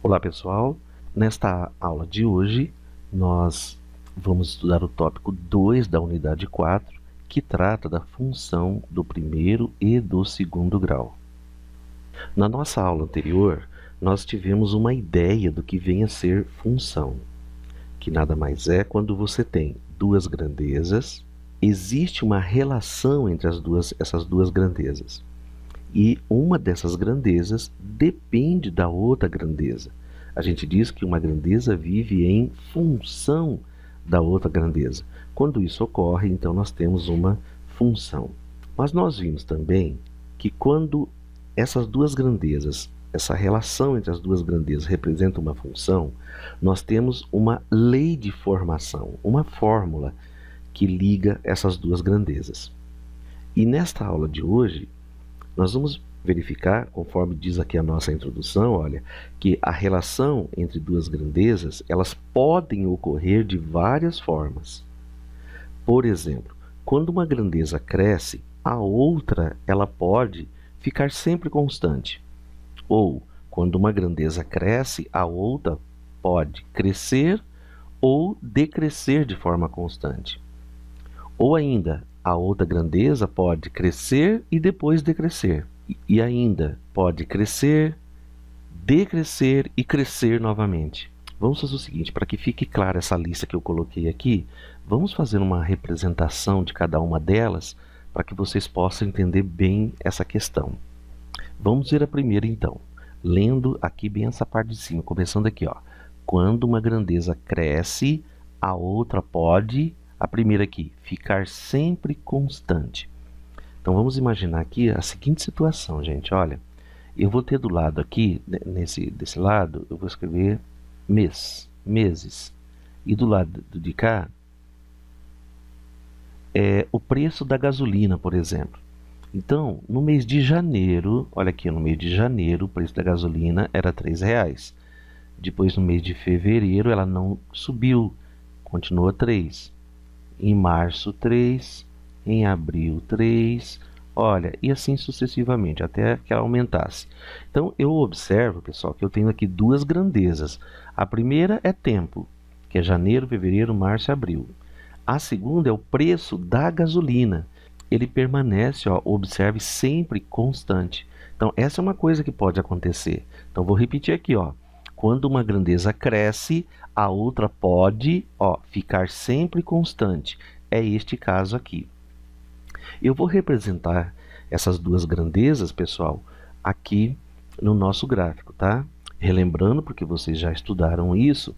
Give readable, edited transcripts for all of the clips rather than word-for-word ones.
Olá pessoal, nesta aula de hoje nós vamos estudar o tópico 2 da unidade 4, que trata da função do primeiro e do segundo grau. Na nossa aula anterior, nós tivemos uma ideia do que vem a ser função, que nada mais é quando você tem duas grandezas, existe uma relação entre essas duas grandezas. E uma dessas grandezas depende da outra grandeza. A gente diz que uma grandeza vive em função da outra grandeza. Quando isso ocorre, então nós temos uma função. Mas nós vimos também que quando essas duas grandezas, essa relação entre as duas grandezas representa uma função, nós temos uma lei de formação, uma fórmula que liga essas duas grandezas. E nesta aula de hoje, nós vamos verificar, conforme diz aqui a nossa introdução, olha, que a relação entre duas grandezas, elas podem ocorrer de várias formas. Por exemplo, quando uma grandeza cresce, a outra ela pode ficar sempre constante. Ou, quando uma grandeza cresce, a outra pode crescer ou decrescer de forma constante. Ou ainda, a outra grandeza pode crescer e depois decrescer. E ainda pode crescer, decrescer e crescer novamente. Vamos fazer o seguinte, para que fique clara essa lista que eu coloquei aqui, vamos fazer uma representação de cada uma delas para que vocês possam entender bem essa questão. Vamos ver a primeira então, lendo aqui bem essa parte de cima, começando aqui, ó. Quando uma grandeza cresce, a outra pode, a primeira aqui, ficar sempre constante. Então vamos imaginar aqui a seguinte situação, gente, olha, eu vou ter do lado aqui, desse lado, eu vou escrever meses, e do lado de cá, o preço da gasolina, por exemplo. Então, no mês de janeiro, olha aqui, no mês de janeiro, o preço da gasolina era R$3. Depois, no mês de fevereiro, ela não subiu, continua 3. Em março, 3. Em abril, 3. Olha, e assim sucessivamente, até que ela aumentasse. Então, eu observo, pessoal, que eu tenho aqui duas grandezas. A primeira é tempo, que é janeiro, fevereiro, março e abril. A segunda é o preço da gasolina. Ele permanece, ó, observe, sempre constante. Então, essa é uma coisa que pode acontecer. Então, vou repetir aqui, ó. Quando uma grandeza cresce, a outra pode, ó, ficar sempre constante. É este caso aqui. Eu vou representar essas duas grandezas, pessoal, aqui no nosso gráfico, tá? Relembrando, porque vocês já estudaram isso,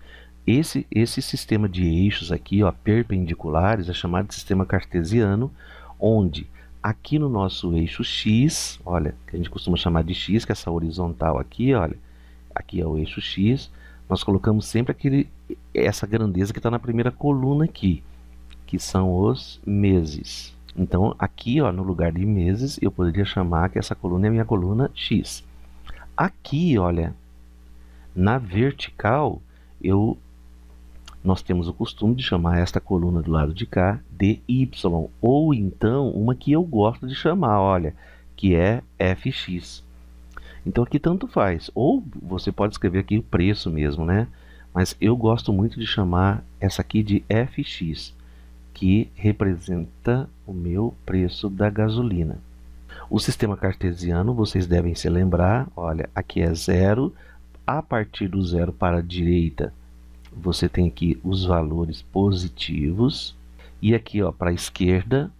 esse sistema de eixos aqui, ó, perpendiculares, é chamado de sistema cartesiano, onde aqui no nosso eixo X, olha, que a gente costuma chamar de X, que é essa horizontal aqui, olha, aqui é o eixo X, nós colocamos sempre essa grandeza que está na primeira coluna aqui, que são os meses. Então, aqui, ó, no lugar de meses, eu poderia chamar que essa coluna é a minha coluna X. Aqui, olha, na vertical, nós temos o costume de chamar esta coluna do lado de cá de Y, ou então uma que eu gosto de chamar, olha, que é FX. Então aqui tanto faz, ou você pode escrever aqui o preço mesmo, né? Mas eu gosto muito de chamar essa aqui de FX, que representa o meu preço da gasolina. O sistema cartesiano, vocês devem se lembrar, olha, aqui é 0, a partir do 0 para a direita, você tem aqui os valores positivos, e aqui, ó, para a esquerda,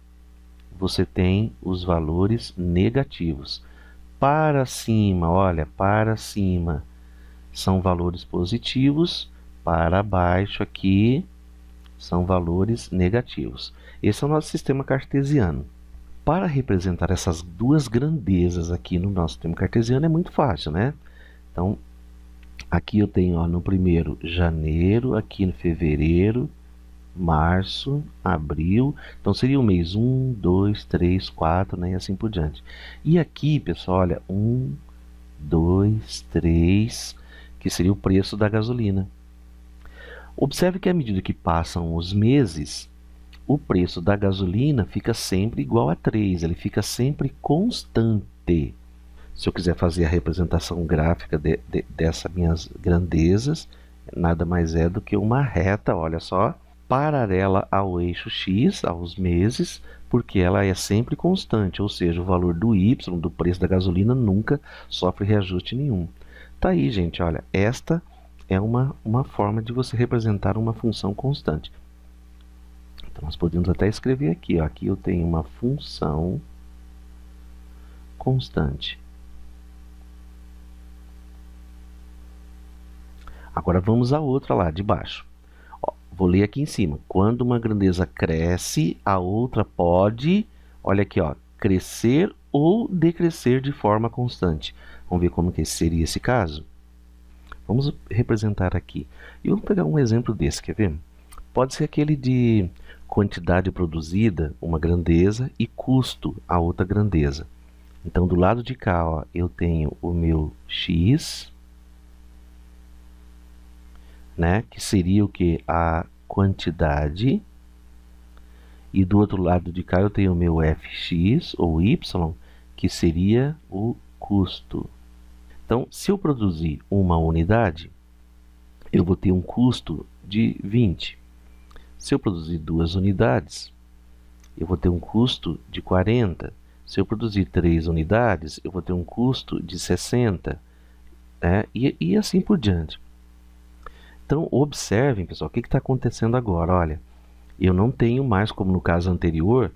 você tem os valores negativos. Para cima, olha, para cima são valores positivos, para baixo aqui são valores negativos. Esse é o nosso sistema cartesiano. Para representar essas duas grandezas aqui no nosso sistema cartesiano é muito fácil, né? Então, aqui eu tenho, ó, no primeiro janeiro, aqui no fevereiro, março, abril. Então seria o mês 1, 2, 3, 4, né, e assim por diante. E aqui, pessoal, olha, 1, 2, 3, que seria o preço da gasolina. Observe que à medida que passam os meses, o preço da gasolina fica sempre igual a 3, ele fica sempre constante. Se eu quiser fazer a representação gráfica dessas minhas grandezas, nada mais é do que uma reta, olha só, paralela ao eixo X, aos meses, porque ela é sempre constante, ou seja, o valor do Y, do preço da gasolina, nunca sofre reajuste nenhum. Tá aí, gente, olha, esta é uma forma de você representar uma função constante. Então, nós podemos até escrever aqui, ó, aqui eu tenho uma função constante. Agora vamos à outra lá de baixo. Ó, vou ler aqui em cima. Quando uma grandeza cresce, a outra pode, olha aqui, ó, crescer ou decrescer de forma constante. Vamos ver como que seria esse caso? Vamos representar aqui. E vamos pegar um exemplo desse, quer ver? Pode ser aquele de quantidade produzida, uma grandeza, e custo, a outra grandeza. Então, do lado de cá, ó, eu tenho o meu X, né, que seria o que? A quantidade. E do outro lado de cá eu tenho o meu Fx, ou Y, que seria o custo. Então, se eu produzir uma unidade, eu vou ter um custo de 20. Se eu produzir 2 unidades, eu vou ter um custo de 40. Se eu produzir 3 unidades, eu vou ter um custo de 60. Né? E assim por diante. Então, observem, pessoal, o que está acontecendo agora. Olha, eu não tenho mais, como no caso anterior,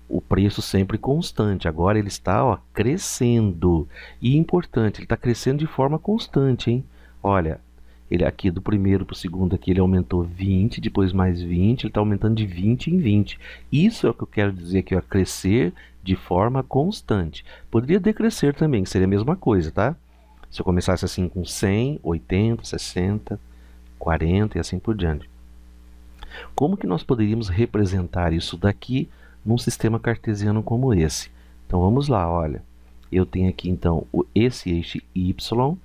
o preço sempre constante. Agora ele está, ó, crescendo. E importante, ele está crescendo de forma constante, hein? Olha, ele aqui do primeiro para o segundo aqui, ele aumentou 20, depois mais 20, ele está aumentando de 20 em 20. Isso é o que eu quero dizer aqui, ó, crescer de forma constante. Poderia decrescer também, que seria a mesma coisa, tá? Se eu começasse assim com 100, 80, 60, 40 e assim por diante. Como que nós poderíamos representar isso daqui num sistema cartesiano como esse? Então vamos lá, olha. Eu tenho aqui então esse eixo Y.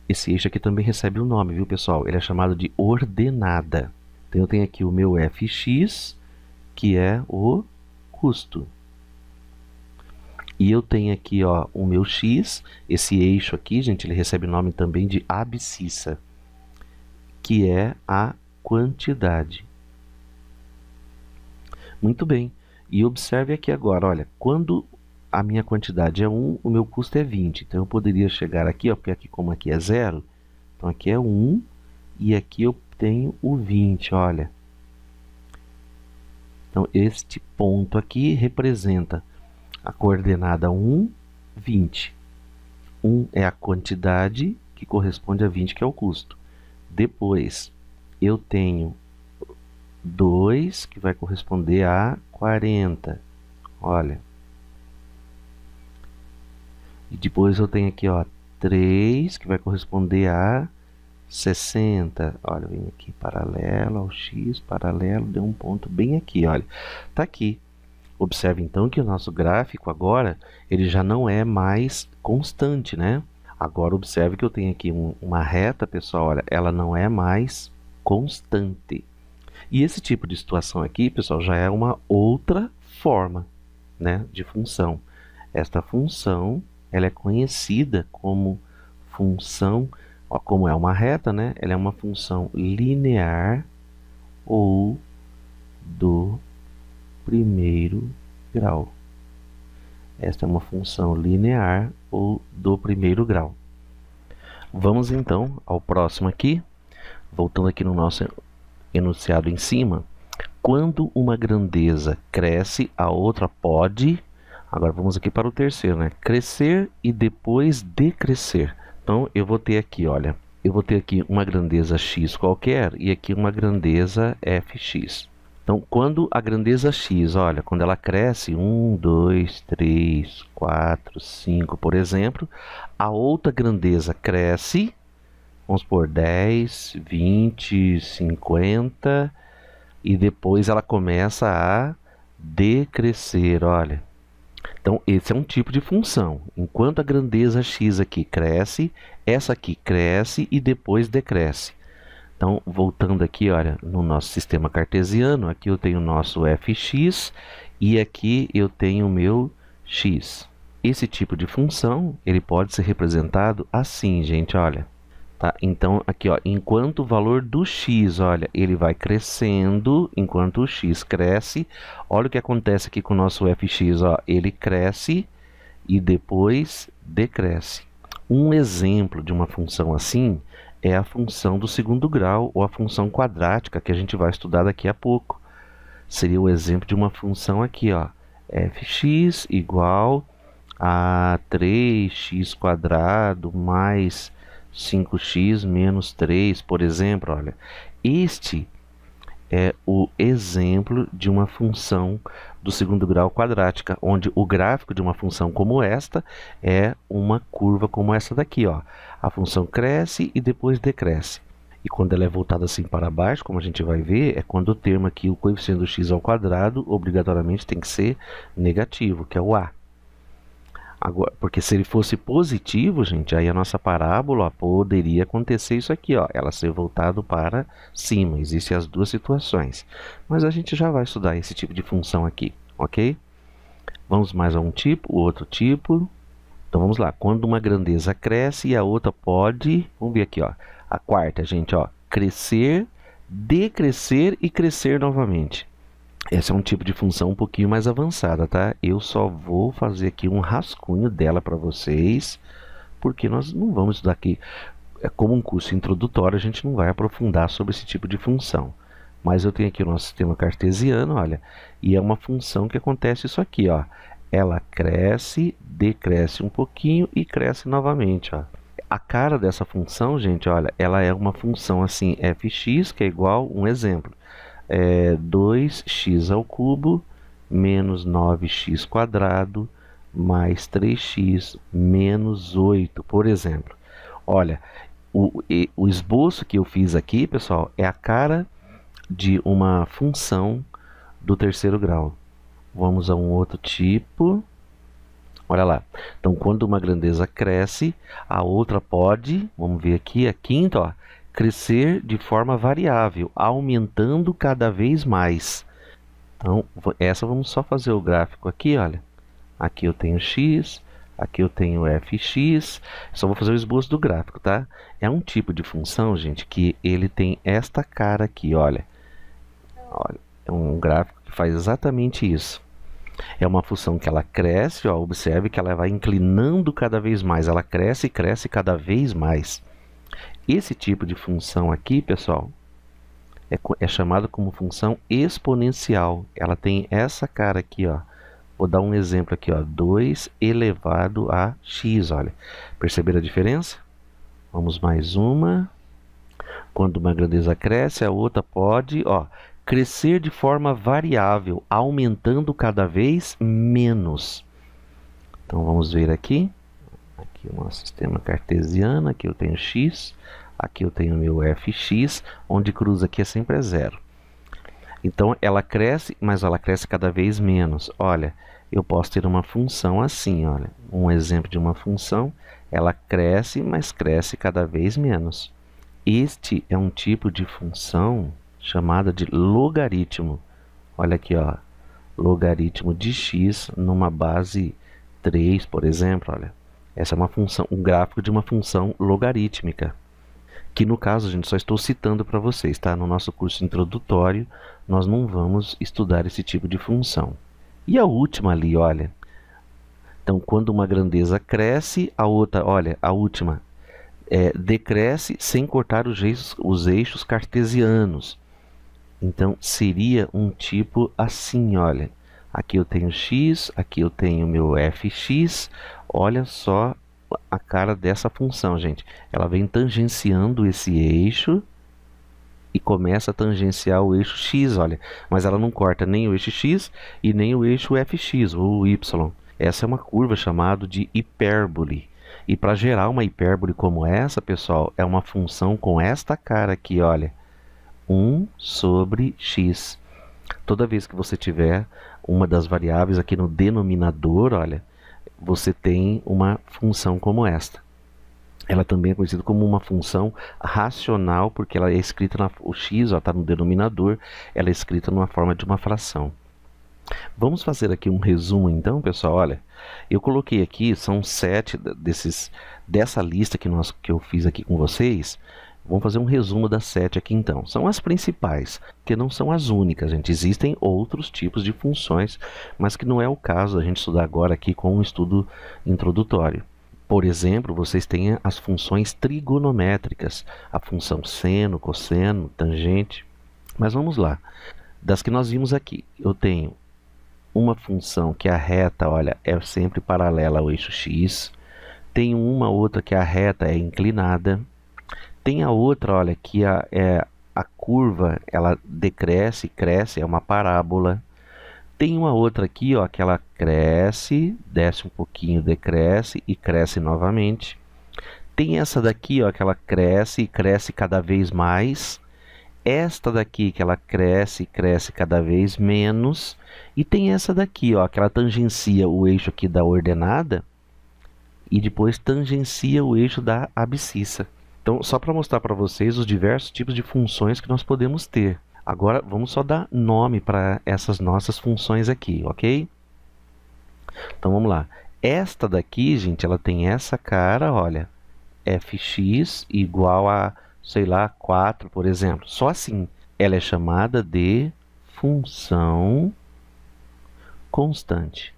Esse eixo aqui também recebe um nome, viu, pessoal? Ele é chamado de ordenada. Então eu tenho aqui o meu Fx, que é o custo. E eu tenho aqui, ó, o meu X, esse eixo aqui, gente, ele recebe o nome também de abscissa, que é a quantidade. Muito bem. E observe aqui agora, olha, quando a minha quantidade é 1, o meu custo é 20. Então eu poderia chegar aqui, ó, porque aqui como aqui é 0, então aqui é 1 e aqui eu tenho o 20, olha. Então este ponto aqui representa a coordenada 1, 20. 1 é a quantidade que corresponde a 20, que é o custo. Depois, eu tenho 2, que vai corresponder a 40. Olha. E depois eu tenho aqui, ó, 3, que vai corresponder a 60. Olha, vem aqui paralelo ao X, paralelo, deu um ponto bem aqui, olha. Tá aqui. Observe então que o nosso gráfico agora, ele já não é mais constante, né? Agora observe que eu tenho aqui uma reta, pessoal, olha, ela não é mais constante. E esse tipo de situação aqui, pessoal, já é uma outra forma, né, de função. Esta função, ela é conhecida como função, ó, como é uma reta, né? Ela é uma função linear ou do primeiro grau. Esta é uma função linear ou do primeiro grau. Vamos então ao próximo aqui, voltando aqui no nosso enunciado em cima. Quando uma grandeza cresce, a outra pode... Agora vamos aqui para o terceiro, né? Crescer e depois decrescer. Então eu vou ter aqui, olha, eu vou ter aqui uma grandeza x qualquer e aqui uma grandeza fx. Então, quando a grandeza x, olha, quando ela cresce, 1, 2, 3, 4, 5, por exemplo, a outra grandeza cresce, vamos por 10, 20, 50, e depois ela começa a decrescer, olha. Então, esse é um tipo de função. Enquanto a grandeza x aqui cresce, essa aqui cresce e depois decresce. Então, voltando aqui, olha, no nosso sistema cartesiano, aqui eu tenho o nosso fx e aqui eu tenho o meu x. Esse tipo de função, ele pode ser representado assim, gente, olha. Tá? Então, aqui, ó, enquanto o valor do x, olha, ele vai crescendo, enquanto o x cresce, olha o que acontece aqui com o nosso fx, ó, ele cresce e depois decresce. Um exemplo de uma função assim é a função do segundo grau ou a função quadrática que a gente vai estudar daqui a pouco. Seria o exemplo de uma função aqui, ó, fx igual a 3x² mais 5x menos 3, por exemplo, olha. Este é o exemplo de uma função do segundo grau quadrática, onde o gráfico de uma função como esta é uma curva como essa daqui, ó. A função cresce e depois decresce. E quando ela é voltada assim para baixo, como a gente vai ver, é quando o termo aqui, o coeficiente do x ao quadrado, obrigatoriamente tem que ser negativo, que é o a. Agora, porque se ele fosse positivo, gente, aí a nossa parábola ó, poderia acontecer isso aqui, ó, ela ser voltado para cima. Existem as duas situações. Mas a gente já vai estudar esse tipo de função aqui, ok? Vamos mais a um tipo, o outro tipo. Então vamos lá. Quando uma grandeza cresce e a outra pode, vamos ver aqui, ó, a quarta, gente, ó, crescer, decrescer e crescer novamente. Esse é um tipo de função um pouquinho mais avançada, tá? Eu só vou fazer aqui um rascunho dela para vocês, porque nós não vamos estudar aqui. Como um curso introdutório, a gente não vai aprofundar sobre esse tipo de função. Mas eu tenho aqui o nosso sistema cartesiano, olha, e é uma função que acontece isso aqui, ó. Ela cresce, decresce um pouquinho e cresce novamente, ó. A cara dessa função, gente, olha, ela é uma função assim, fx, que é igual, um exemplo, 2x ao cubo menos 9x² mais 3x menos 8, por exemplo. Olha, o esboço que eu fiz aqui, pessoal, é a cara de uma função do terceiro grau. Vamos a um outro tipo. Olha lá. Então, quando uma grandeza cresce, a outra pode, vamos ver aqui, a quinta, ó, crescer de forma variável, aumentando cada vez mais. Então, essa vamos só fazer o gráfico aqui, olha. Aqui eu tenho x, aqui eu tenho fx. Só vou fazer o esboço do gráfico, tá? É um tipo de função, gente, que ele tem esta cara aqui, olha. Olha, é um gráfico que faz exatamente isso. É uma função que ela cresce, ó, observe que ela vai inclinando cada vez mais. Ela cresce e cresce cada vez mais. Esse tipo de função aqui, pessoal, é chamado como função exponencial. Ela tem essa cara aqui, ó. Vou dar um exemplo aqui, ó, 2 elevado a x, olha. Perceberam a diferença? Vamos mais uma. Quando uma grandeza cresce, a outra pode, ó, crescer de forma variável, aumentando cada vez menos. Então, vamos ver aqui. Aqui o nosso sistema cartesiano, aqui eu tenho x, aqui eu tenho meu fx, onde cruza aqui é sempre zero. Então, ela cresce, mas ela cresce cada vez menos. Olha, eu posso ter uma função assim, olha. Um exemplo de uma função, ela cresce, mas cresce cada vez menos. Este é um tipo de função chamada de logaritmo. Olha aqui, ó, logaritmo de x numa base 3, por exemplo, olha. Essa é uma função, um gráfico de uma função logarítmica, que no caso, gente, só estou citando para vocês, tá? No nosso curso introdutório, nós não vamos estudar esse tipo de função. E a última ali, olha. Então, quando uma grandeza cresce, a outra, olha, a última, decresce sem cortar os eixos cartesianos. Então, seria um tipo assim, olha. Aqui eu tenho x, aqui eu tenho meu fx. Olha só a cara dessa função, gente. Ela vem tangenciando esse eixo e começa a tangenciar o eixo x, olha. Mas ela não corta nem o eixo x e nem o eixo fx, ou y. Essa é uma curva chamada de hipérbole. E para gerar uma hipérbole como essa, pessoal, é uma função com esta cara aqui, olha. 1 sobre x. Toda vez que você tiver uma das variáveis aqui no denominador, olha, você tem uma função como esta. Ela também é conhecida como uma função racional, porque ela é escrita, o x está no denominador, ela é escrita numa forma de uma fração. Vamos fazer aqui um resumo então, pessoal. Olha, eu coloquei aqui, são 7 dessa lista que eu fiz aqui com vocês. Vamos fazer um resumo das 7 aqui então. São as principais, que não são as únicas, gente. Existem outros tipos de funções, mas que não é o caso a gente estudar agora aqui com um estudo introdutório. Por exemplo, vocês têm as funções trigonométricas, a função seno, cosseno, tangente. Mas vamos lá. Das que nós vimos aqui, eu tenho uma função que a reta, olha, é sempre paralela ao eixo x. Tem uma outra que a reta é inclinada. Tem a outra, olha, que a curva, ela decresce, cresce, é uma parábola. Tem uma outra aqui, ó, que ela cresce, desce um pouquinho, decresce e cresce novamente. Tem essa daqui, ó, que ela cresce e cresce cada vez mais. Esta daqui, que ela cresce e cresce cada vez menos. E tem essa daqui, ó, que ela tangencia o eixo aqui da ordenada e depois tangencia o eixo da abscissa. Então, só para mostrar para vocês os diversos tipos de funções que nós podemos ter. Agora, vamos só dar nome para essas nossas funções aqui, ok? Então, vamos lá. Esta daqui, gente, ela tem essa cara, olha, fx igual a, sei lá, 4, por exemplo. Só assim. Ela é chamada de função constante.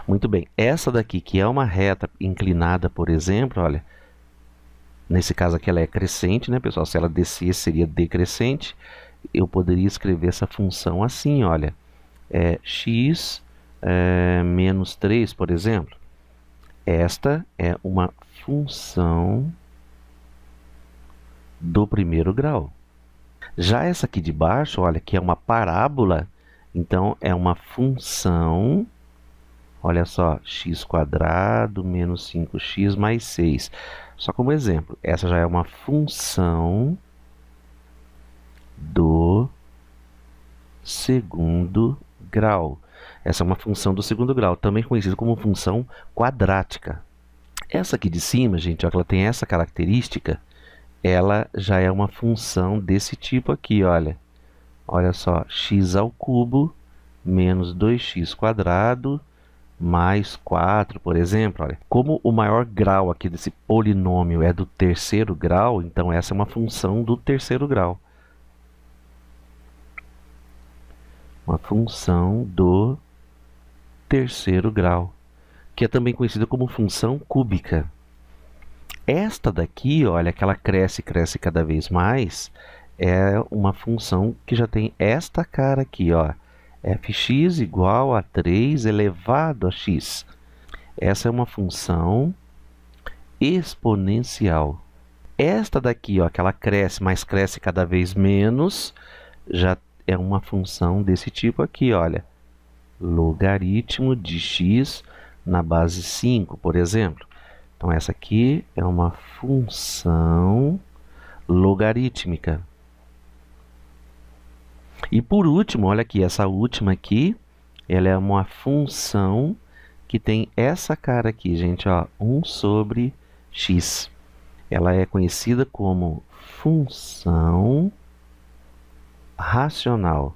Muito bem. Essa daqui, que é uma reta inclinada, por exemplo, olha, nesse caso aqui ela é crescente, né, pessoal? Se ela descer, seria decrescente. Eu poderia escrever essa função assim, olha. X menos 3, por exemplo. Esta é uma função do primeiro grau. Já essa aqui de baixo, olha, que é uma parábola, então é uma função, olha só, x² menos 5x mais 6. Só como exemplo, essa já é uma função do segundo grau. Essa é uma função do segundo grau, também conhecida como função quadrática. Essa aqui de cima, gente, ó, ela tem essa característica, ela já é uma função desse tipo aqui, olha. Olha só, x² menos 2x² mais 4, por exemplo. Olha. Como o maior grau aqui desse polinômio é do terceiro grau, então essa é uma função do terceiro grau. Uma função do terceiro grau, que é também conhecida como função cúbica. Esta daqui, olha, que ela cresce cada vez mais, é uma função que já tem esta cara aqui, ó, fx igual a 3 elevado a x. Essa é uma função exponencial. Esta daqui, ó, que ela cresce, mas cresce cada vez menos, já é uma função desse tipo aqui, olha, logaritmo de x na base 5, por exemplo. Então, essa aqui é uma função logarítmica. E por último, olha aqui, essa última aqui, ela é uma função que tem essa cara aqui, gente, ó, 1 sobre x. Ela é conhecida como função racional.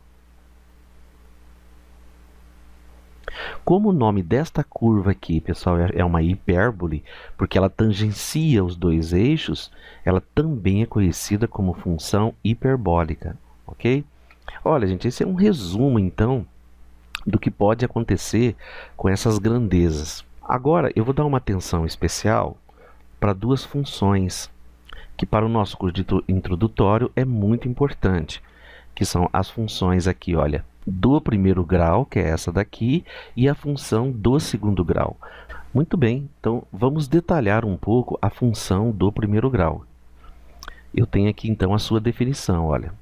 Como o nome desta curva aqui, pessoal, é uma hipérbole, porque ela tangencia os dois eixos, ela também é conhecida como função hiperbólica, ok? Olha, gente, esse é um resumo, então, do que pode acontecer com essas grandezas. Agora, eu vou dar uma atenção especial para duas funções, que para o nosso curso introdutório é muito importante, que são as funções aqui, olha, do primeiro grau, que é essa daqui, e a função do segundo grau. Muito bem, então vamos detalhar um pouco a função do primeiro grau. Eu tenho aqui então a sua definição, olha.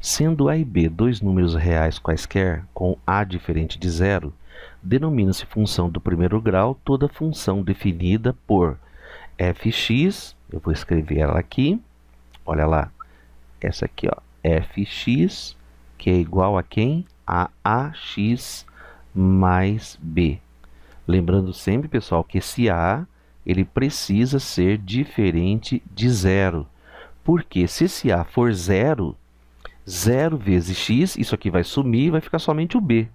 Sendo a e b dois números reais quaisquer, com a diferente de zero, denomina-se função do primeiro grau toda função definida por fx, eu vou escrever ela aqui, olha lá, essa aqui, ó, fx, que é igual a quem? A ax mais b. Lembrando sempre, pessoal, que esse a ele precisa ser diferente de zero. Porque se esse a for zero, 0 vezes x, isso aqui vai sumir e vai ficar somente o b.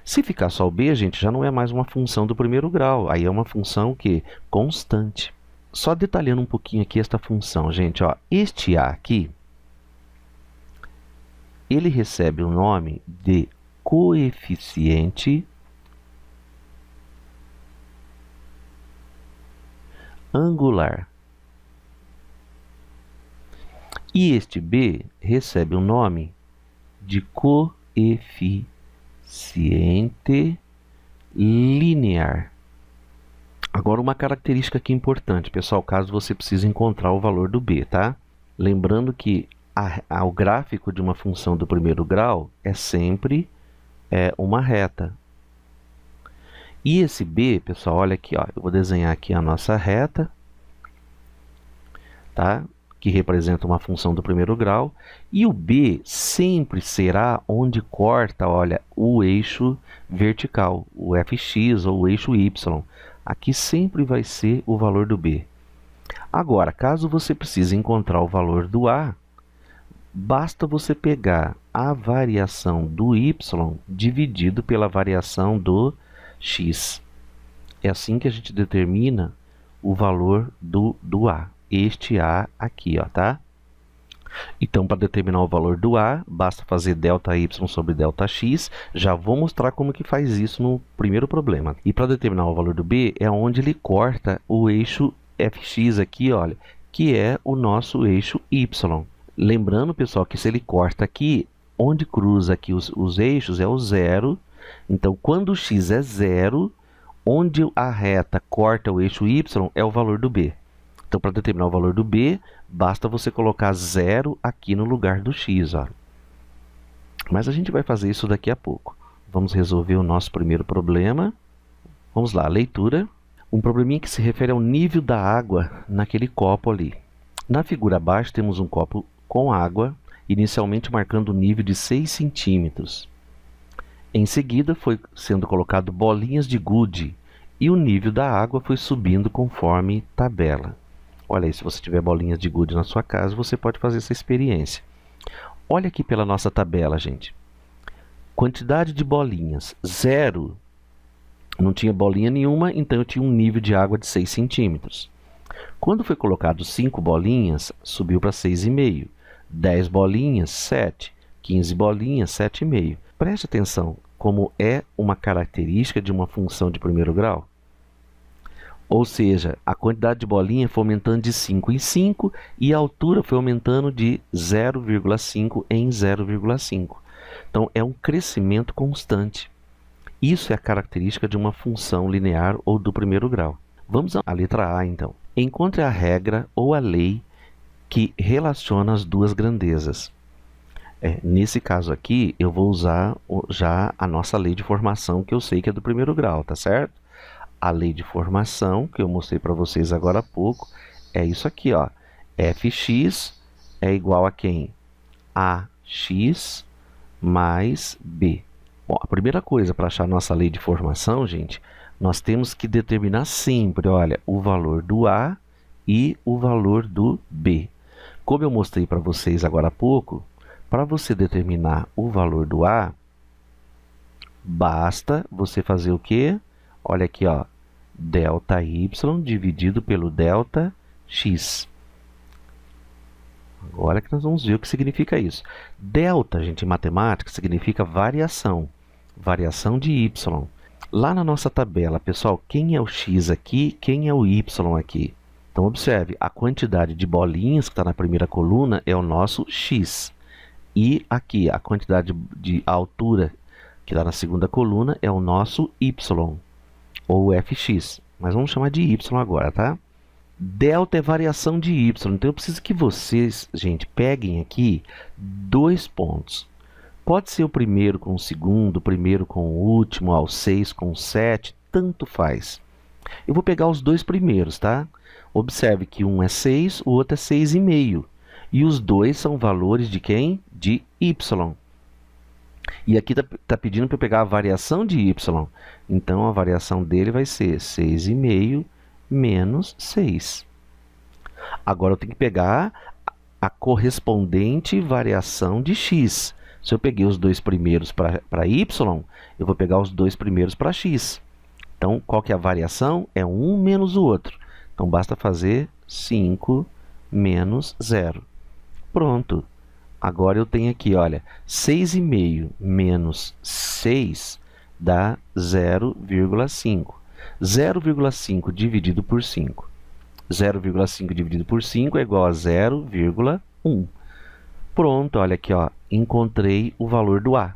Se ficar só o b, gente, já não é mais uma função do primeiro grau. Aí é uma função que constante. Só detalhando um pouquinho aqui esta função, gente, ó, este a aqui, ele recebe o nome de coeficiente angular. E este b recebe o nome de coeficiente linear. Agora, uma característica aqui importante, pessoal, caso você precise encontrar o valor do b, tá? Lembrando que o gráfico de uma função do primeiro grau é sempre uma reta. E esse b, pessoal, olha aqui, ó, eu vou desenhar aqui a nossa reta, tá? Que representa uma função do primeiro grau. E o b sempre será onde corta, olha, o eixo vertical, o fx ou o eixo y. Aqui sempre vai ser o valor do b. Agora, caso você precise encontrar o valor do a, basta você pegar a variação do y dividido pela variação do x. É assim que a gente determina o valor do a. Este a aqui, ó, tá? Então, para determinar o valor do a, basta fazer ΔY sobre ΔX. Já vou mostrar como que faz isso no primeiro problema. E para determinar o valor do b, é onde ele corta o eixo fx aqui, olha, que é o nosso eixo y. Lembrando, pessoal, que se ele corta aqui, onde cruza aqui os eixos é o zero. Então, quando o x é zero, onde a reta corta o eixo y é o valor do b. Então, para determinar o valor do b, basta você colocar 0 aqui no lugar do x. Ó. Mas a gente vai fazer isso daqui a pouco. Vamos resolver o nosso primeiro problema. Vamos lá, leitura. Um probleminha que se refere ao nível da água naquele copo ali. Na figura abaixo temos um copo com água, inicialmente marcando um nível de 6 centímetros. Em seguida, foi sendo colocado bolinhas de gude e o nível da água foi subindo conforme tabela. Olha aí, se você tiver bolinhas de gude na sua casa, você pode fazer essa experiência. Olha aqui pela nossa tabela, gente. Quantidade de bolinhas, 0. Não tinha bolinha nenhuma, então eu tinha um nível de água de 6 centímetros. Quando foi colocado 5 bolinhas, subiu para 6,5. 10 bolinhas, 7. 15 bolinhas, 7,5. Preste atenção como é uma característica de uma função de primeiro grau. Ou seja, a quantidade de bolinha foi aumentando de 5 em 5 e a altura foi aumentando de 0,5 em 0,5. Então, é um crescimento constante. Isso é a característica de uma função linear ou do primeiro grau. Vamos à letra A, então. Encontre a regra ou a lei que relaciona as duas grandezas. Nesse caso aqui, eu vou usar já a nossa lei de formação, que eu sei que é do primeiro grau, tá certo? A lei de formação, que eu mostrei para vocês agora há pouco, é isso aqui, ó. Fx é igual a quem? Ax mais b. Bom, a primeira coisa para achar nossa lei de formação, gente, nós temos que determinar sempre, olha, o valor do a e o valor do b. Como eu mostrei para vocês agora há pouco, para você determinar o valor do a, basta você fazer o quê? Olha aqui, ó, ΔY dividido pelo ΔX. Agora que nós vamos ver o que significa isso. Delta, gente, em matemática, significa variação. Variação de y. Lá na nossa tabela, pessoal, quem é o x aqui, quem é o y aqui? Então, observe, a quantidade de bolinhas que está na primeira coluna é o nosso x. E aqui, a quantidade de altura que está na segunda coluna é o nosso y, ou fx. Mas vamos chamar de y agora, tá? Delta é variação de y. Então, eu preciso que vocês, gente, peguem aqui 2 pontos. Pode ser o primeiro com o segundo, o primeiro com o último, o 6 com o 7, tanto faz. Eu vou pegar os 2 primeiros, tá? Observe que um é 6, o outro é 6,5. E os dois são valores de quem? De y. E aqui está pedindo para eu pegar a variação de y. Então, a variação dele vai ser 6,5 menos 6. Agora, eu tenho que pegar a correspondente variação de x. Se eu peguei os dois primeiros para y, eu vou pegar os dois primeiros para x. Então, qual que é a variação? É um menos o outro. Então, basta fazer 5 menos 0. Pronto. Agora eu tenho aqui, olha, 6,5 menos 6 dá 0,5. 0,5 dividido por 5. 0,5 dividido por 5 é igual a 0,1. Pronto, olha aqui, ó, encontrei o valor do A.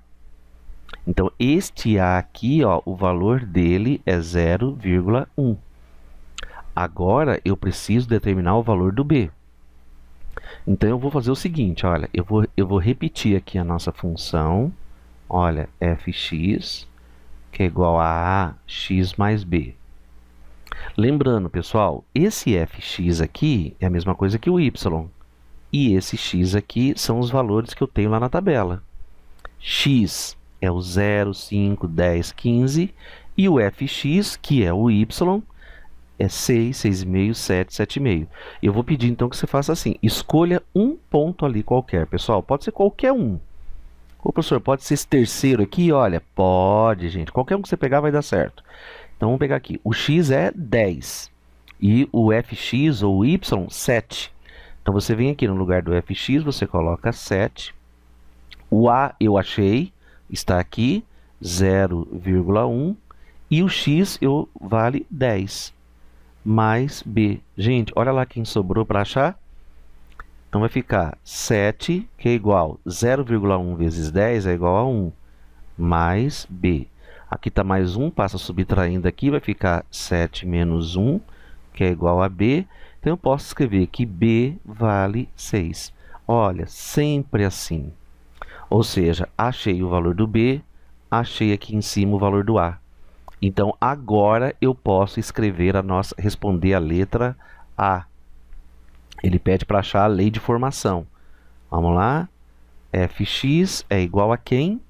Então, este A aqui, ó, o valor dele é 0,1. Agora, eu preciso determinar o valor do B. Então, eu vou fazer o seguinte, olha, eu vou repetir aqui a nossa função, olha, fx, que é igual a x mais b. Lembrando, pessoal, esse fx aqui é a mesma coisa que o y. E esse x aqui são os valores que eu tenho lá na tabela. X é o 0, 5, 10, 15. E o fx, que é o y, é 6, 6,5, 7, 7,5. Eu vou pedir, então, que você faça assim. Escolha um ponto ali qualquer, pessoal. Pode ser qualquer um. Ô, professor, pode ser esse terceiro aqui? Olha, pode, gente. Qualquer um que você pegar vai dar certo. Então, vamos pegar aqui. O x é 10. E o fx, ou o y, 7. Então, você vem aqui no lugar do fx, você coloca 7. O a eu achei, está aqui, 0,1. E o x vale 10. Mais b. Gente, olha lá quem sobrou para achar. Então, vai ficar 7, que é igual a 0,1 vezes 10 é igual a 1. Mais b. Aqui está mais 1, passa subtraindo aqui, vai ficar 7 menos 1, que é igual a b. Então, eu posso escrever que b vale 6. Olha, sempre assim. Ou seja, achei o valor do b, achei aqui em cima o valor do a. Então, agora eu posso escrever responder a letra A. Ele pede para achar a lei de formação. Vamos lá. Fx é igual a quem?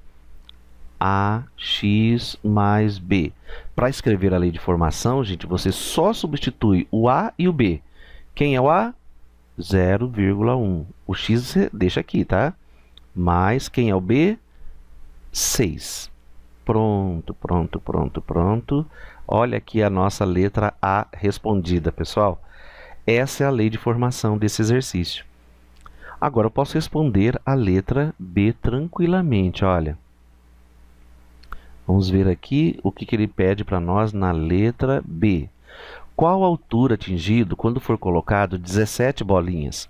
Ax mais b. Para escrever a lei de formação, gente, você só substitui o A e o B. Quem é o A? 0,1. O x você deixa aqui, tá? Mais quem é o B? 6. Pronto, pronto, pronto, pronto. Olha aqui a nossa letra A respondida, pessoal. Essa é a lei de formação desse exercício. Agora eu posso responder a letra B tranquilamente, olha. Vamos ver aqui o que ele pede para nós na letra B. Qual a altura atingido quando for colocado 17 bolinhas?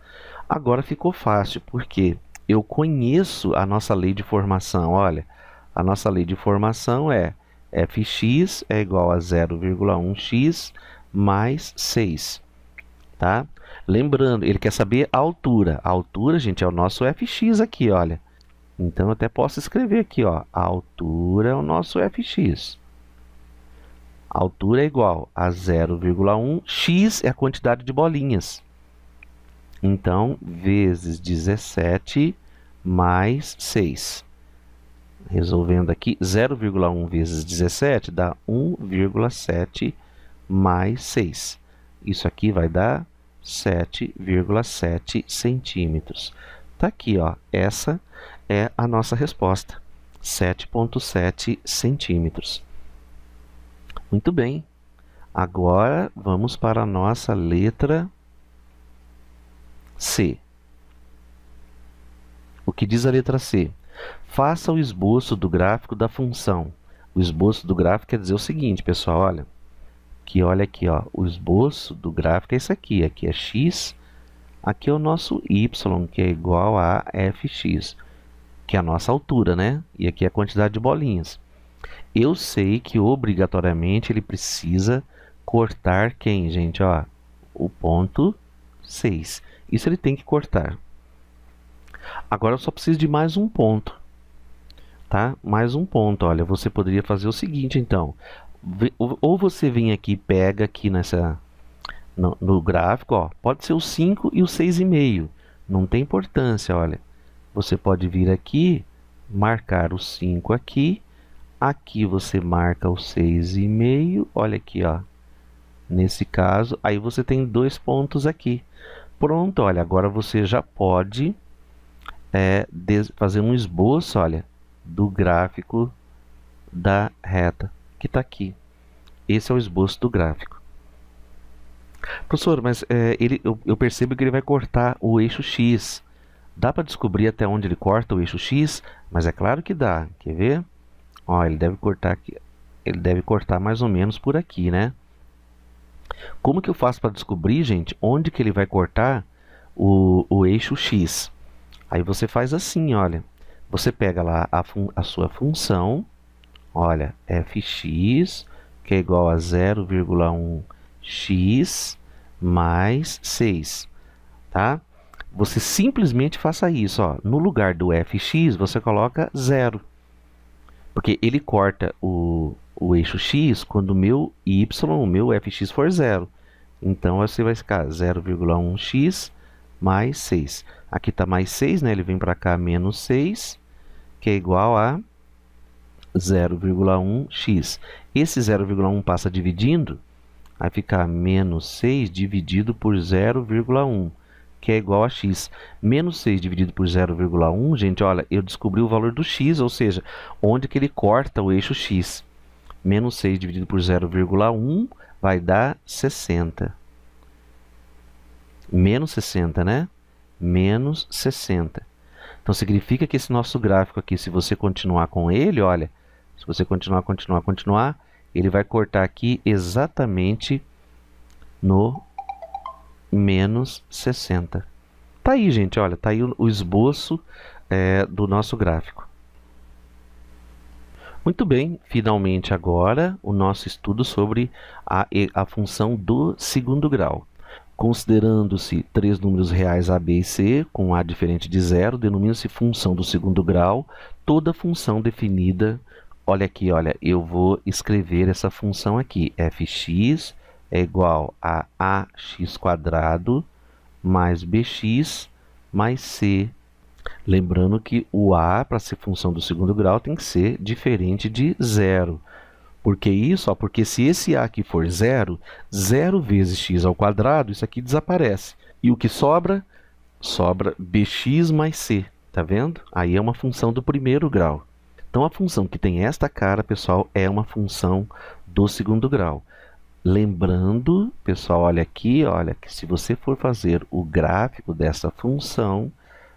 Agora ficou fácil, porque eu conheço a nossa lei de formação, olha. A nossa lei de formação é fx é igual a 0,1x mais 6. Tá? Lembrando, ele quer saber a altura. A altura, gente, é o nosso fx aqui, olha. Então, eu até posso escrever aqui, ó. A altura é o nosso fx. A altura é igual a 0,1. X é a quantidade de bolinhas. Então, vezes 17 mais 6. Resolvendo aqui, 0,1 vezes 17 dá 1,7 mais 6. Isso aqui vai dar 7,7 centímetros. Tá aqui, ó. Essa é a nossa resposta. 7,7 centímetros. Muito bem. Agora, vamos para a nossa letra C. O que diz a letra C? Faça o esboço do gráfico da função. O esboço do gráfico quer dizer o seguinte, pessoal, olha. Que olha aqui, ó, o esboço do gráfico é esse aqui. Aqui é x, aqui é o nosso y, que é igual a fx, que é a nossa altura, né? E aqui é a quantidade de bolinhas. Eu sei que obrigatoriamente ele precisa cortar quem, gente? Ó, o ponto 6. Isso ele tem que cortar. Agora eu só preciso de mais um ponto. Tá? Mais um ponto. Olha, você poderia fazer o seguinte, então. Ou você vem aqui e pega aqui no gráfico, ó, pode ser o 5 e o 6,5. Não tem importância, olha. Você pode vir aqui, marcar o 5 aqui. Aqui você marca o 6,5. Olha aqui, ó. Nesse caso, aí você tem dois pontos aqui. Pronto, olha, agora você já pode fazer um esboço, olha, do gráfico da reta que está aqui. Esse é o esboço do gráfico. Professor, mas eu percebo que ele vai cortar o eixo X. Dá para descobrir até onde ele corta o eixo X? Mas é claro que dá. Quer ver? Ó, ele deve cortar aqui. Ele deve cortar mais ou menos por aqui, né? Como que eu faço para descobrir, gente, onde que ele vai cortar o eixo X? Aí você faz assim, olha. Você pega lá a sua função, olha, fx, que é igual a 0,1x mais 6, tá? Você simplesmente faça isso, ó. No lugar do fx, você coloca 0. Porque ele corta o eixo x quando o meu y, o meu fx for 0. Então, você vai ficar 0,1x mais 6. Aqui está mais 6, né? Ele vem para cá, menos 6, que é igual a 0,1x. Esse 0,1 passa dividindo, vai ficar menos 6 dividido por 0,1, que é igual a x. Menos 6 dividido por 0,1, gente, olha, eu descobri o valor do x, ou seja, onde que ele corta o eixo x. Menos 6 dividido por 0,1 vai dar 60. Menos 60, né? Menos 60. Então, significa que esse nosso gráfico aqui, se você continuar com ele, olha, se você continuar, ele vai cortar aqui exatamente no menos 60. Tá aí, gente, olha, tá aí o esboço do nosso gráfico. Muito bem, finalmente agora o nosso estudo sobre a função do segundo grau. Considerando-se três números reais a, b e c, com a diferente de zero, denomina-se função do segundo grau toda função definida. Olha aqui, olha, eu vou escrever essa função aqui, fx é igual a ax² mais bx mais c. Lembrando que o a, para ser função do segundo grau, tem que ser diferente de zero. Por que isso? Porque se esse a aqui for zero, 0 vezes x ao quadrado, isso aqui desaparece. E o que sobra? Sobra bx mais c. Tá vendo? Aí é uma função do primeiro grau. Então, a função que tem esta cara, pessoal, é uma função do segundo grau. Lembrando, pessoal, olha aqui, olha, que se você for fazer o gráfico dessa função,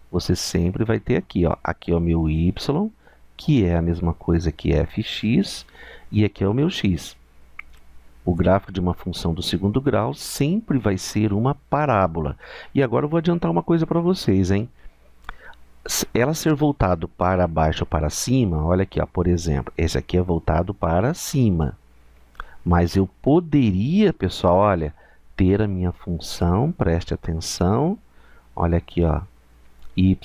você sempre vai ter aqui, ó, aqui é o meu y, que é a mesma coisa que fx, e aqui é o meu x. O gráfico de uma função do segundo grau sempre vai ser uma parábola. E agora eu vou adiantar uma coisa para vocês, hein? Ela ser voltado para baixo ou para cima, olha aqui, ó, por exemplo, esse aqui é voltado para cima. Mas eu poderia, pessoal, olha, ter a minha função, preste atenção, olha aqui, ó, y,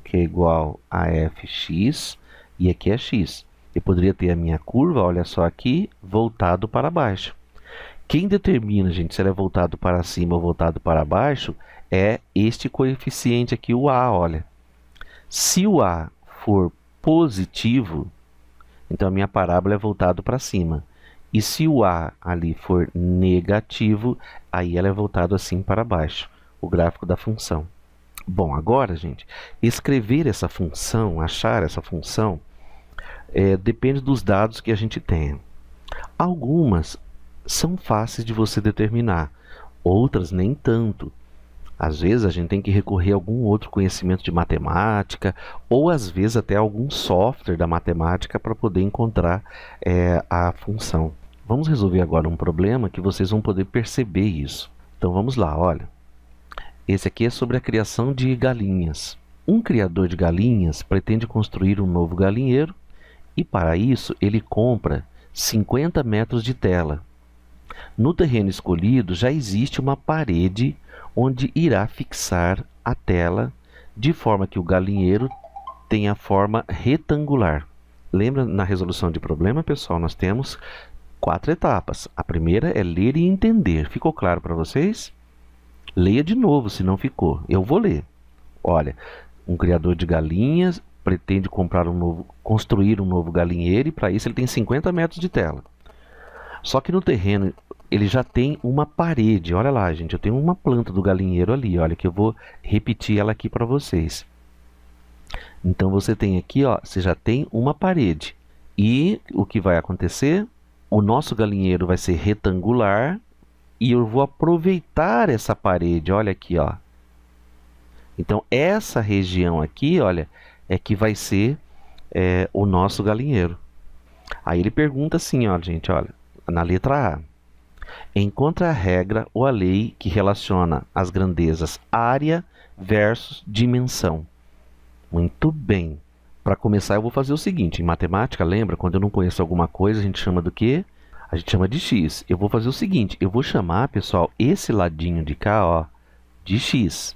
que é igual a fx, e aqui é x. Eu poderia ter a minha curva, olha só aqui, voltado para baixo. Quem determina, gente, se ela é voltado para cima ou voltado para baixo, é este coeficiente aqui, o a, olha. Se o a for positivo, então a minha parábola é voltada para cima. E se o a ali for negativo, aí ela é voltada assim para baixo, o gráfico da função. Bom, agora, gente, escrever essa função, achar essa função, depende dos dados que a gente tem. Algumas são fáceis de você determinar, outras nem tanto. Às vezes a gente tem que recorrer a algum outro conhecimento de matemática, ou às vezes até algum software da matemática para poder encontrar a função. Vamos resolver agora um problema que vocês vão poder perceber isso. Então vamos lá, olha. Esse aqui é sobre a criação de galinhas. Um criador de galinhas pretende construir um novo galinheiro e, para isso, ele compra 50 metros de tela. No terreno escolhido já existe uma parede onde irá fixar a tela de forma que o galinheiro tenha forma retangular. Lembra, na resolução de problema, pessoal, nós temos 4 etapas. A primeira é ler e entender. Ficou claro para vocês? Leia de novo, se não ficou. Eu vou ler. Olha, um criador de galinhas pretende construir um novo galinheiro e para isso ele tem 50 metros de tela. Só que no terreno ele já tem uma parede. Olha lá, gente, eu tenho uma planta do galinheiro ali, olha, que eu vou repetir ela aqui para vocês. Então, você tem aqui, ó, você já tem uma parede. E o que vai acontecer? O nosso galinheiro vai ser retangular e eu vou aproveitar essa parede, olha aqui, ó. Então, essa região aqui, olha, é que vai ser o nosso galinheiro. Aí ele pergunta assim, ó, gente, olha, na letra A. Encontre a regra ou a lei que relaciona as grandezas área versus dimensão. Muito bem. Para começar, eu vou fazer o seguinte. Em matemática, lembra? Quando eu não conheço alguma coisa, a gente chama do quê? A gente chama de x. Eu vou fazer o seguinte. Eu vou chamar, pessoal, esse ladinho de cá, ó, de x.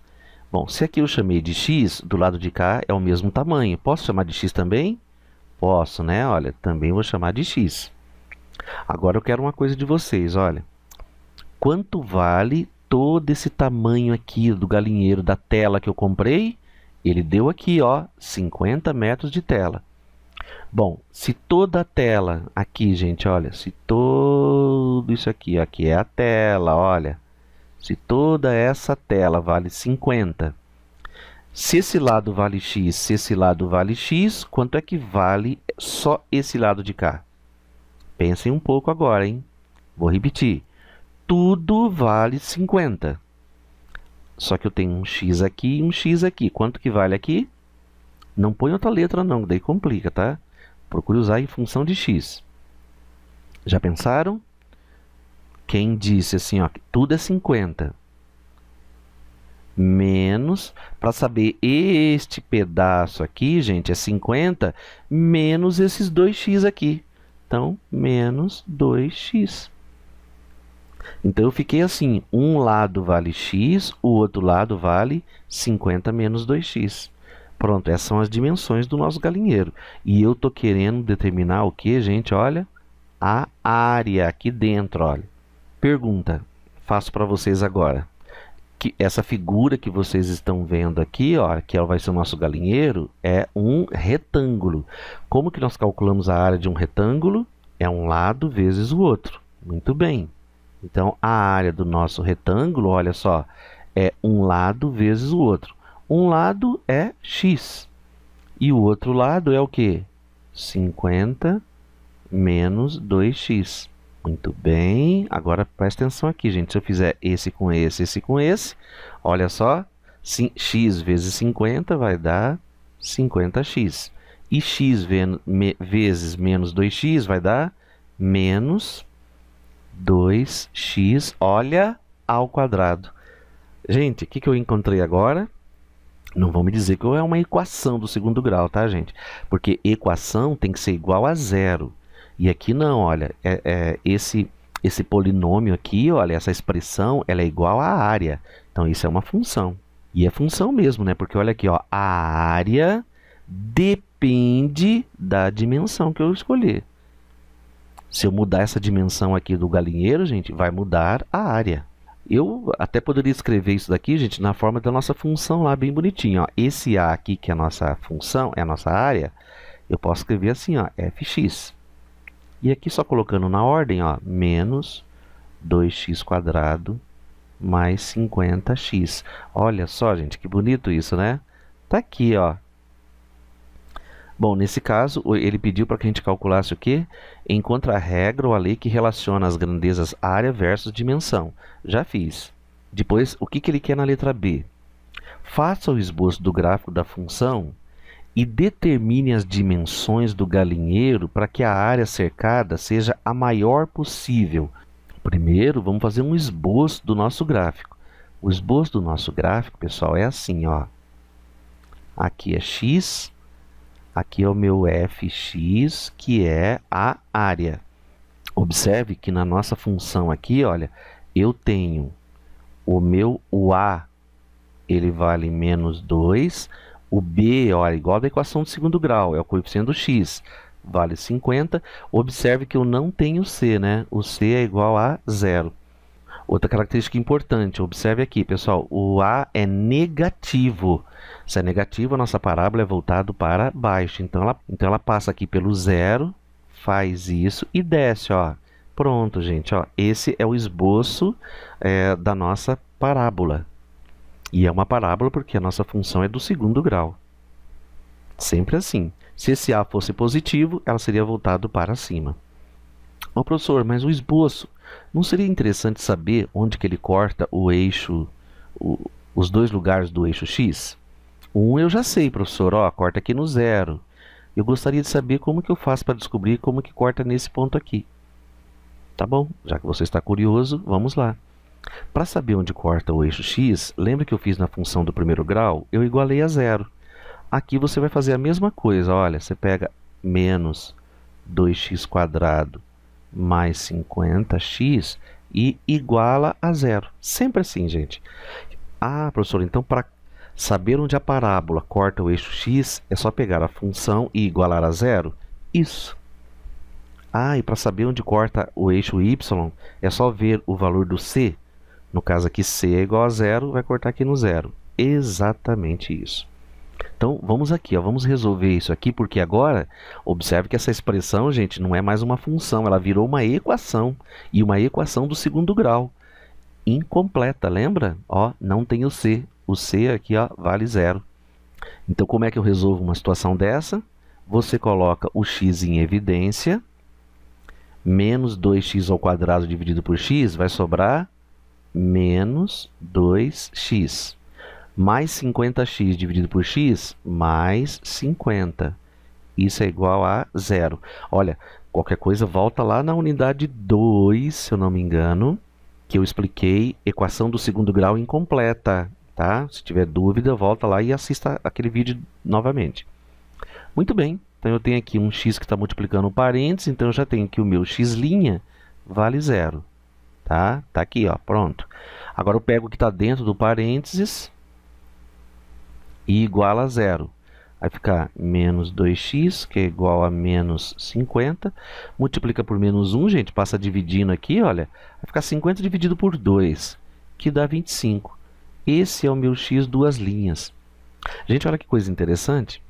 Bom, se aqui eu chamei de x, do lado de cá é o mesmo tamanho. Posso chamar de x também? Posso, né? Olha, também vou chamar de x. Agora eu quero uma coisa de vocês, olha. Quanto vale todo esse tamanho aqui do galinheiro da tela que eu comprei? Ele deu aqui, ó, 50 metros de tela. Bom, se toda a tela, aqui, gente, olha, se todo isso aqui, aqui é a tela, olha. Se toda essa tela vale 50, se esse lado vale x, se esse lado vale x, quanto é que vale só esse lado de cá? Pensem um pouco agora, hein? Vou repetir. Tudo vale 50. Só que eu tenho um x aqui e um x aqui. Quanto que vale aqui? Não põe outra letra não, daí complica, tá? Procure usar em função de x. Já pensaram? Quem disse assim, ó, que tudo é 50. Menos, para saber este pedaço aqui, gente, é 50, menos esses 2x aqui. Então, menos 2x. Então, eu fiquei assim, um lado vale x, o outro lado vale 50 menos 2x. Pronto, essas são as dimensões do nosso galinheiro. E eu estou querendo determinar o que, gente? Olha, a área aqui dentro, olha. Pergunta, faço para vocês agora. Que essa figura que vocês estão vendo aqui, ó, que vai ser o nosso galinheiro, é um retângulo. Como que nós calculamos a área de um retângulo? É um lado vezes o outro. Muito bem. Então, a área do nosso retângulo, olha só, é um lado vezes o outro. Um lado é x. E o outro lado é o quê? 50 menos 2x. Muito bem. Agora, presta atenção aqui, gente. Se eu fizer esse com esse, olha só. X vezes 50 vai dar 50x. E x vezes menos 2x vai dar menos 2x, olha, ao quadrado. Gente, o que eu encontrei agora? Não vão me dizer que é uma equação do segundo grau, tá, gente? Porque equação tem que ser igual a zero. E aqui não, olha, esse polinômio aqui, olha, essa expressão, ela é igual à área. Então, isso é uma função. E é função mesmo, né? Porque olha aqui, ó, a área depende da dimensão que eu escolher. Se eu mudar essa dimensão aqui do galinheiro, gente, vai mudar a área. Eu até poderia escrever isso daqui, gente, na forma da nossa função lá, bem bonitinho, ó. Esse A aqui, que é a nossa função, é a nossa área, eu posso escrever assim, ó, fx. E aqui só colocando na ordem, ó, menos 2x² mais 50x. Olha só, gente, que bonito isso, né? Tá aqui, ó. Bom, nesse caso, ele pediu para que a gente calculasse o quê? Encontre a regra ou a lei que relaciona as grandezas área versus dimensão. Já fiz. Depois, o que ele quer na letra B? Faça o esboço do gráfico da função e determine as dimensões do galinheiro para que a área cercada seja a maior possível. Primeiro, vamos fazer um esboço do nosso gráfico. O esboço do nosso gráfico, pessoal, é assim, ó. Aqui é x, aqui é o meu fx, que é a área. Observe que na nossa função aqui, olha, eu tenho o a, ele vale menos 2, o b, olha, igual da equação de segundo grau, é o coeficiente do x, vale 50. Observe que eu não tenho c, né? O c é igual a 0. Outra característica importante, observe aqui, pessoal, o a é negativo. Se é negativo, a nossa parábola é voltada para baixo. Então ela passa aqui pelo 0, faz isso e desce, ó, Pronto, gente, ó, esse é o esboço da nossa parábola. E é uma parábola porque a nossa função é do segundo grau. Sempre assim. Se esse A fosse positivo, ela seria voltado para cima. Ô, professor, mas o esboço, não seria interessante saber onde que ele corta o eixo, os dois lugares do eixo X? Um eu já sei, professor, ó, corta aqui no zero. Eu gostaria de saber como que eu faço para descobrir como que corta nesse ponto aqui. Tá bom, já que você está curioso, vamos lá. Para saber onde corta o eixo X, lembra que eu fiz na função do primeiro grau? Eu igualei a zero. Aqui você vai fazer a mesma coisa, olha, você pega menos 2x² mais 50x e iguala a zero. Sempre assim, gente. Ah, professor, então para saber onde a parábola corta o eixo x, é só pegar a função e igualar a zero? Isso. Ah, e para saber onde corta o eixo y, é só ver o valor do c. No caso aqui, c é igual a zero, vai cortar aqui no zero. Exatamente isso. Então, vamos aqui, ó, vamos resolver isso aqui, porque agora, observe que essa expressão, gente, não é mais uma função, ela virou uma equação, e uma equação do segundo grau. Incompleta, lembra? Ó, não tem o c. O c aqui, ó, vale zero. Então, como é que eu resolvo uma situação dessa? Você coloca o x em evidência, menos 2x² dividido por x, vai sobrar menos 2x. Mais 50x dividido por x, mais 50. Isso é igual a zero. Olha, qualquer coisa, volta lá na unidade 2, se eu não me engano, que eu expliquei equação do segundo grau incompleta, tá? Se tiver dúvida, volta lá e assista aquele vídeo novamente. Muito bem, então eu tenho aqui um x que está multiplicando um parênteses, então eu já tenho que o meu x' vale zero. Tá? Tá aqui, ó, pronto. Agora eu pego o que está dentro do parênteses e iguala a zero. Vai ficar menos 2x, que é igual a menos 50. Multiplica por menos 1, gente, passa dividindo aqui, olha. Vai ficar 50 dividido por 2, que dá 25. Esse é o meu x duas linhas. Gente, olha que coisa interessante.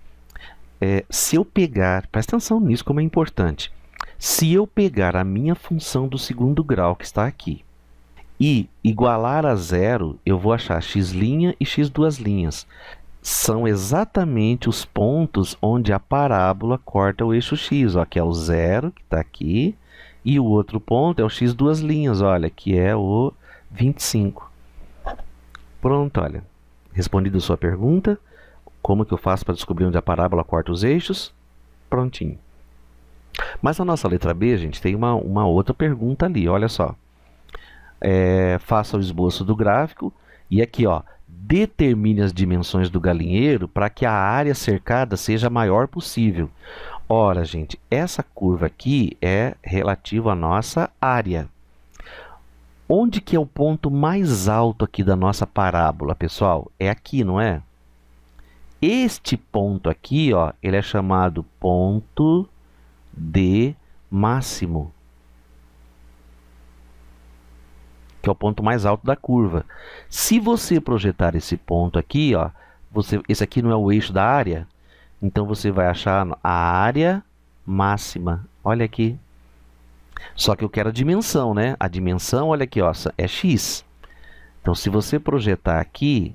Se eu pegar, presta atenção nisso como é importante. Se eu pegar a minha função do segundo grau, que está aqui, e igualar a zero, eu vou achar x' e x duas linhas. São exatamente os pontos onde a parábola corta o eixo x, ó, que é o zero, que está aqui, e o outro ponto é o x duas linhas, olha, que é o 25. Pronto, olha, respondido a sua pergunta, como que eu faço para descobrir onde a parábola corta os eixos? Prontinho. Mas na nossa letra B, gente, tem uma outra pergunta ali, olha só. Faça o esboço do gráfico e aqui, ó, determine as dimensões do galinheiro para que a área cercada seja a maior possível. Ora, gente, essa curva aqui é relativa à nossa área. Onde que é o ponto mais alto aqui da nossa parábola, pessoal? É aqui, não é? Este ponto aqui, ó, ele é chamado ponto D máximo, que é o ponto mais alto da curva. Se você projetar esse ponto aqui, ó, esse aqui não é o eixo da área, então você vai achar a área máxima. Olha aqui. Só que eu quero a dimensão, né? A dimensão, olha aqui, ó, é x. Então, se você projetar aqui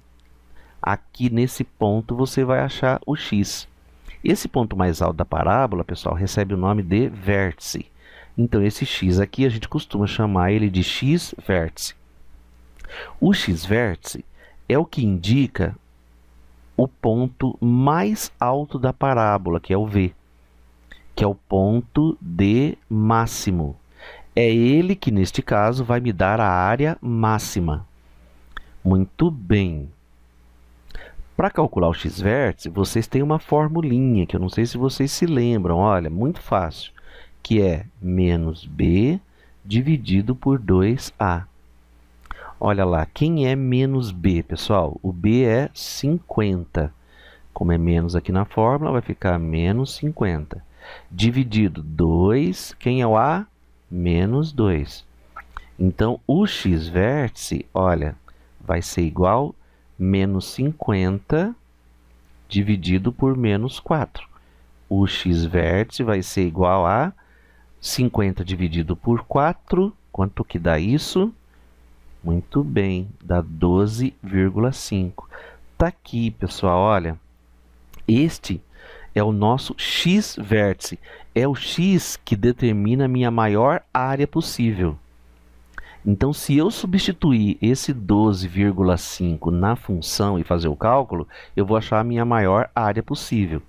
nesse ponto você vai achar o x. Esse ponto mais alto da parábola, pessoal, recebe o nome de vértice. Então, esse x aqui, a gente costuma chamar ele de x-vértice. O x-vértice é o que indica o ponto mais alto da parábola, que é o V, que é o ponto D máximo. É ele que, neste caso, vai me dar a área máxima. Muito bem. Para calcular o x-vértice, vocês têm uma formulinha, que eu não sei se vocês se lembram, olha, muito fácil, que é menos b dividido por 2a. Olha lá, quem é menos b, pessoal? O b é 50. Como é menos aqui na fórmula, vai ficar menos 50. Dividido 2, quem é o a? Menos 2. Então, o x-vértice, olha, vai ser igual a menos 50 dividido por menos 4. O x-vértice vai ser igual a 50 dividido por 4, quanto que dá isso? Muito bem, dá 12,5. Tá aqui, pessoal, olha. Este é o nosso x-vértice. É o x que determina a minha maior área possível. Então, se eu substituir esse 12,5 na função e fazer o cálculo, eu vou achar a minha maior área possível.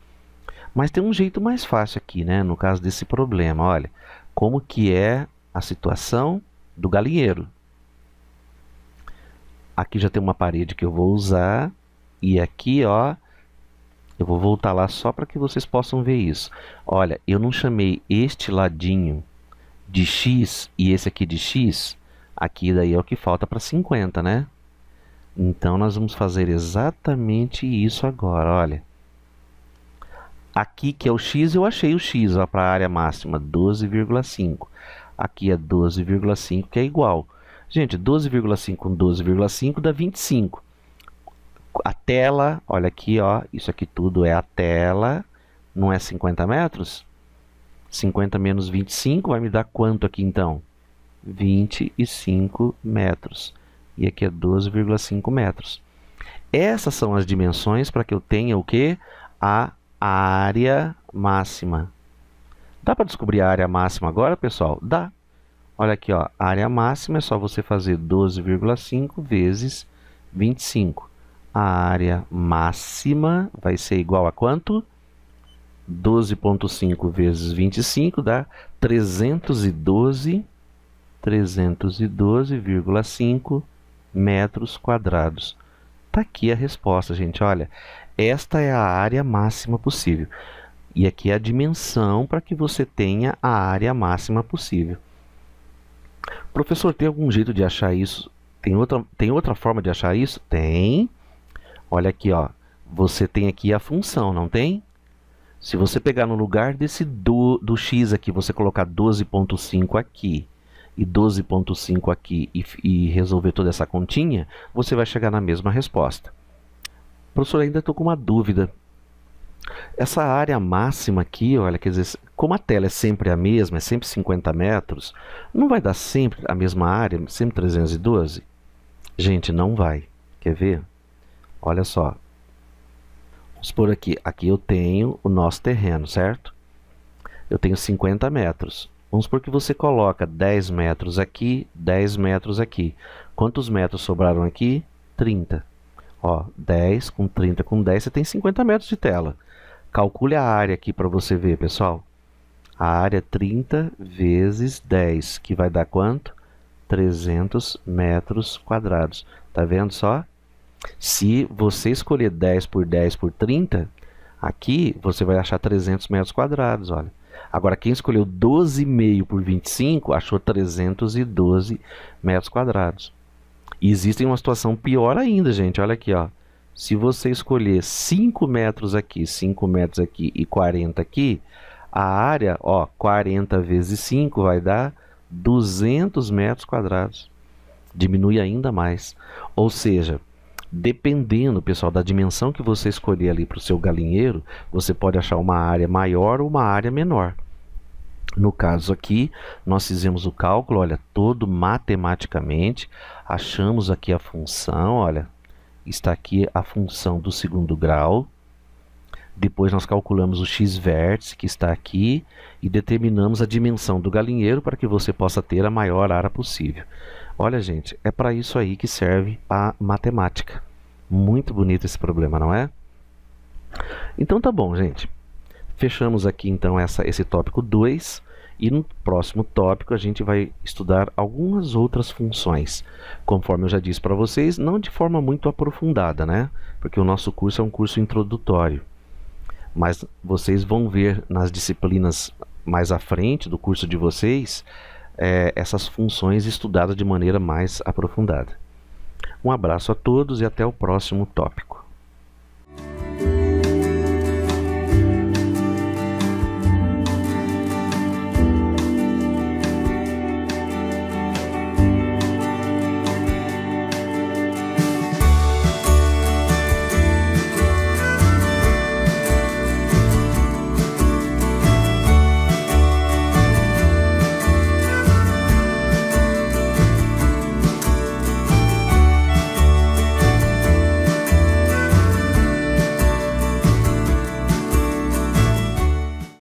Mas tem um jeito mais fácil aqui, né? No caso desse problema, olha. Como que é a situação do galinheiro. Aqui já tem uma parede que eu vou usar. E aqui, ó, eu vou voltar lá só para que vocês possam ver isso. Olha, eu não chamei este ladinho de x e esse aqui de x. Aqui daí é o que falta para 50, né? Então, nós vamos fazer exatamente isso agora, olha. Aqui que é o x, eu achei o x para a área máxima, 12,5. Aqui é 12,5, que é igual. Gente, 12,5 com 12,5 dá 25. A tela, olha aqui, ó, isso aqui tudo é a tela, não é 50 metros? 50 menos 25 vai me dar quanto aqui então? 25 metros. E aqui é 12,5 metros. Essas são as dimensões para que eu tenha o quê? A área máxima. Dá para descobrir a área máxima agora, pessoal? Dá. Olha aqui, ó, a área máxima é só você fazer 12,5 vezes 25. A área máxima vai ser igual a quanto? 12,5 vezes 25 dá 312,5 metros quadrados. Está aqui a resposta, gente. Olha, esta é a área máxima possível. E aqui é a dimensão para que você tenha a área máxima possível. Professor, tem algum jeito de achar isso? Tem outra forma de achar isso? Tem. Olha aqui, ó. Você tem aqui a função, não tem? Se você pegar no lugar desse do x aqui, você colocar 12,5 aqui e 12,5 aqui e resolver toda essa continha, você vai chegar na mesma resposta. Professor, ainda estou com uma dúvida. Essa área máxima aqui, olha, quer dizer, como a tela é sempre a mesma, é sempre 50 metros, não vai dar sempre a mesma área, sempre 312? Gente, não vai. Quer ver? Olha só. Vamos por aqui. Aqui eu tenho o nosso terreno, certo? Eu tenho 50 metros. Vamos supor que você coloca 10 metros aqui, 10 metros aqui. Quantos metros sobraram aqui? 30. Ó, 10 com 30 com 10, você tem 50 metros de tela. Calcule a área aqui para você ver, pessoal. A área é 30 vezes 10, que vai dar quanto? 300 metros quadrados. Tá vendo só? Se você escolher 10 por 10 por 30, aqui você vai achar 300 metros quadrados, olha. Agora, quem escolheu 12,5 por 25, achou 312 metros quadrados. E existe uma situação pior ainda, gente. Olha aqui, ó. Se você escolher 5 metros aqui e 40 aqui, a área, ó, 40 vezes 5 vai dar 200 metros quadrados. Diminui ainda mais. Ou seja, dependendo, pessoal, da dimensão que você escolher ali para o seu galinheiro, você pode achar uma área maior ou uma área menor. No caso aqui, nós fizemos o cálculo, olha, todo matematicamente, achamos aqui a função, olha, está aqui a função do segundo grau. Depois nós calculamos o x-vértice, que está aqui, e determinamos a dimensão do galinheiro para que você possa ter a maior área possível. Olha, gente, é para isso aí que serve a matemática. Muito bonito esse problema, não é? Então tá bom, gente. Fechamos aqui então esse tópico 2 e no próximo tópico a gente vai estudar algumas outras funções. Conforme eu já disse para vocês, não de forma muito aprofundada, né? Porque o nosso curso é um curso introdutório. Mas vocês vão ver nas disciplinas mais à frente do curso de vocês essas funções estudadas de maneira mais aprofundada. Um abraço a todos e até o próximo tópico.